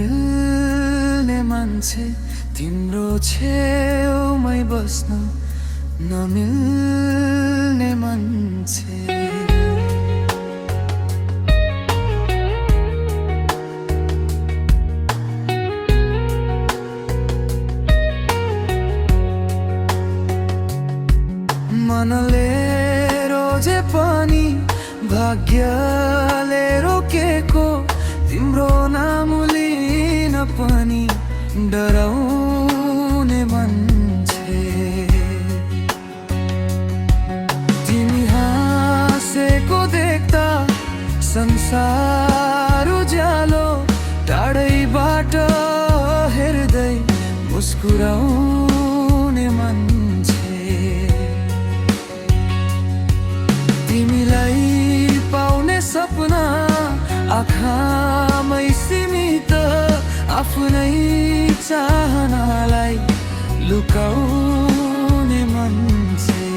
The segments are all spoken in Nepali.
नमिल्ने मान्छे तिम्रो छेउमै बस्न नमिल्ने मान्छे। मनले रोजे पनि भाग्यले रोकेको तिम्रो नाम लिन पनि डराउने मान्छे। तिमी हाँसेको देख्दा संसार उज्यालो, टाढैबाट हेर्दै मुस्कुराउने मान्छे। तिमीलाई पाउने सपना आँखामै सीमित, आफ्नै चाहनालाई लुकाउने मान्छे।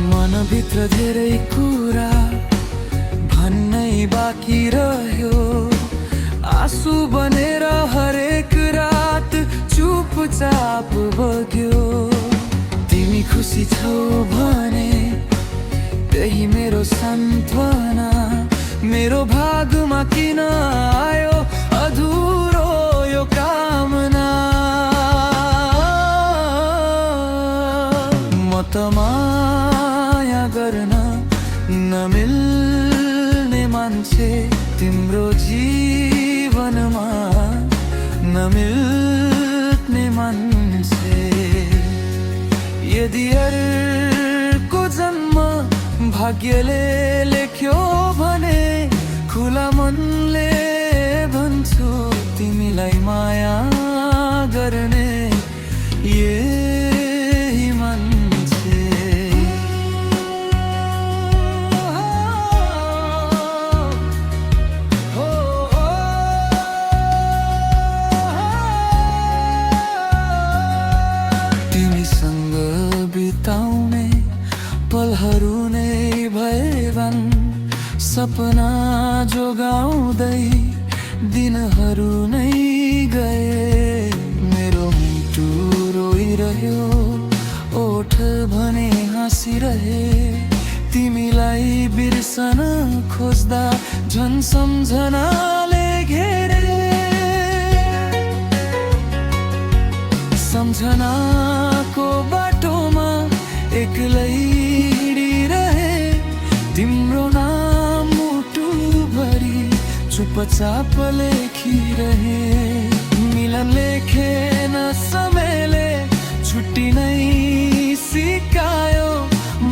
मनभित्र धेरै कुरा भन्नै बाँकी रह्यो, आँसु बनेर हरेक रात चुपचाप बग्यो। तिमी खुसी छौ भने त्यही मेरो सान्त्वना, मेरो भागमा किन आयो अधुरो यो कामना। म त माया गर्न नमिल्ने मान्छे, तिम्रो जीवनमा नमिल्ने मान्छे। यदि अर्को जन्म भाग्यले लेख्यो भने खुला मनले भन्छु तिमीलाई माया गर्ने यही मान्छे। तिमीसँग बिताउने पलहरू नै भएछन्, सपना जोगाउँदै दिनहरू नै गए। मेरो मुटु रोइरह्यो, ओठ भने हाँसिरहे। तिमीलाई बिर्सन खोज्दा झन् सम्झनाले घेरे। सम्झनाको बाटोमा एक्लै हिँडिरहे, तिम्रो नाम मुटुभरि चुपचाप लेखिरहे। मिलन लेखेन समयले छुट्टी नै सिकायो,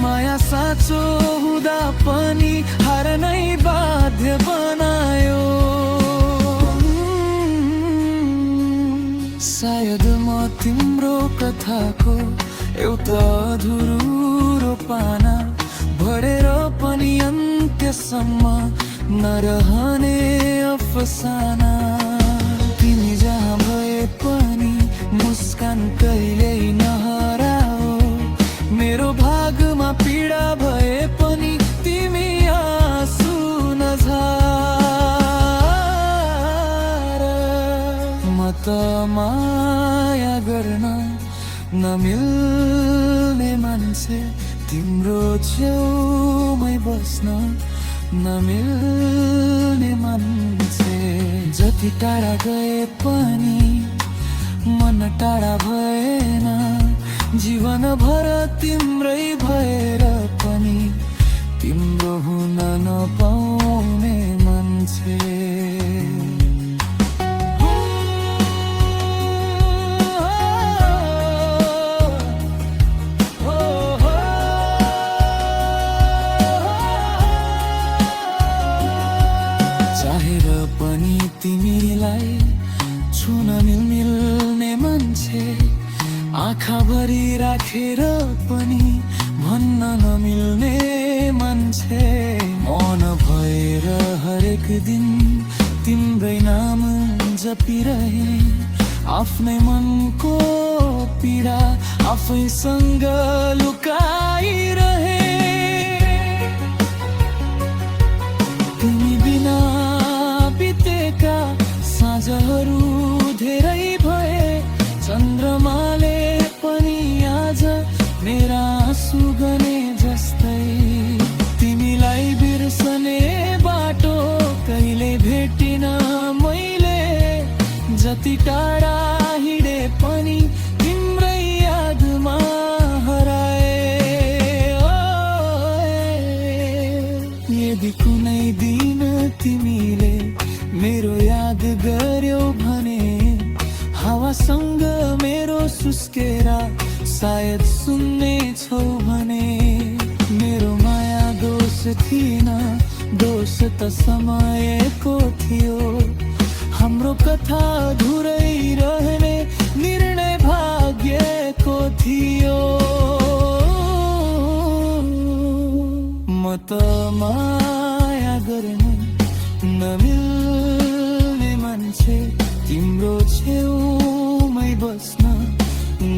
माया साँचो हुँदा पनि हार नै बाध्य बनायो। सायद म तिम्रो कथाको एउटा अधुरो पाना भरेर पनि अन्त्यसम्म नरहने अफसाना। तिमी जहाँ भए पनि मुस्कान कहिल्यै नहराओ, मेरो भागमा पीडा भए पनि तिमी आँसु नझार। म त माया गर्न नमिल्ने मान्छे, तिम्रो छेउमै बस्न नमिल्ने मान्छे। जति टाढा गए पनि मन टाढा भएन, जीवनभर तिम्रै भएर पनि तिम्रो हुन नपाउने मान्छे। चाहेर पनि तिमीलाई छुन नमिल्ने मान्छे, आँखाभरि राखेर पनि भन्न नमिल्ने मान्छे। मौन भएर हरेक दिन तिम्रै नाम जपिरहे, आफ्नै मनको पीडा आफैसँग लुकाइरहे। तिमी बिना जति टाढा हिँडे पनि तिम्रै यादमा हराए। यदि कुनै दिन तिमीले मेरो याद गर्यौ भने हावासँग मेरो सुस्केर सायद सुन्ने छौ भने। मेरो माया दोष थिएन, दोष त समयको थियो। हाम्रो कथा अधुरै रहने निर्णय भाग्यको थियो। म त माया गर्ने नमिल्ने मान्छे, तिम्रो छेउमै बस्न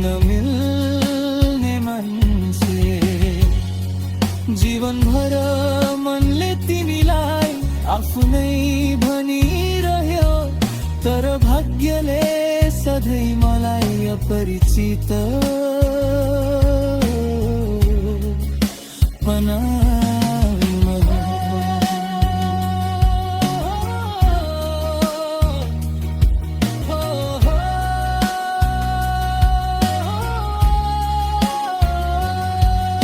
नमिल्ने मान्छे। जीवनभर मनले तिमीलाई आफ्नै भनिरह्यो, तर भाग्यले सधैँ मलाई अपरिचित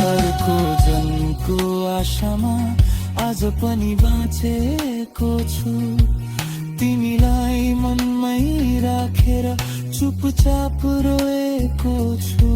अर्को जनको आशामा आज पनि बाँचेको छु। तिमीलाई मनमै राखेर चुपचाप रोएको छु।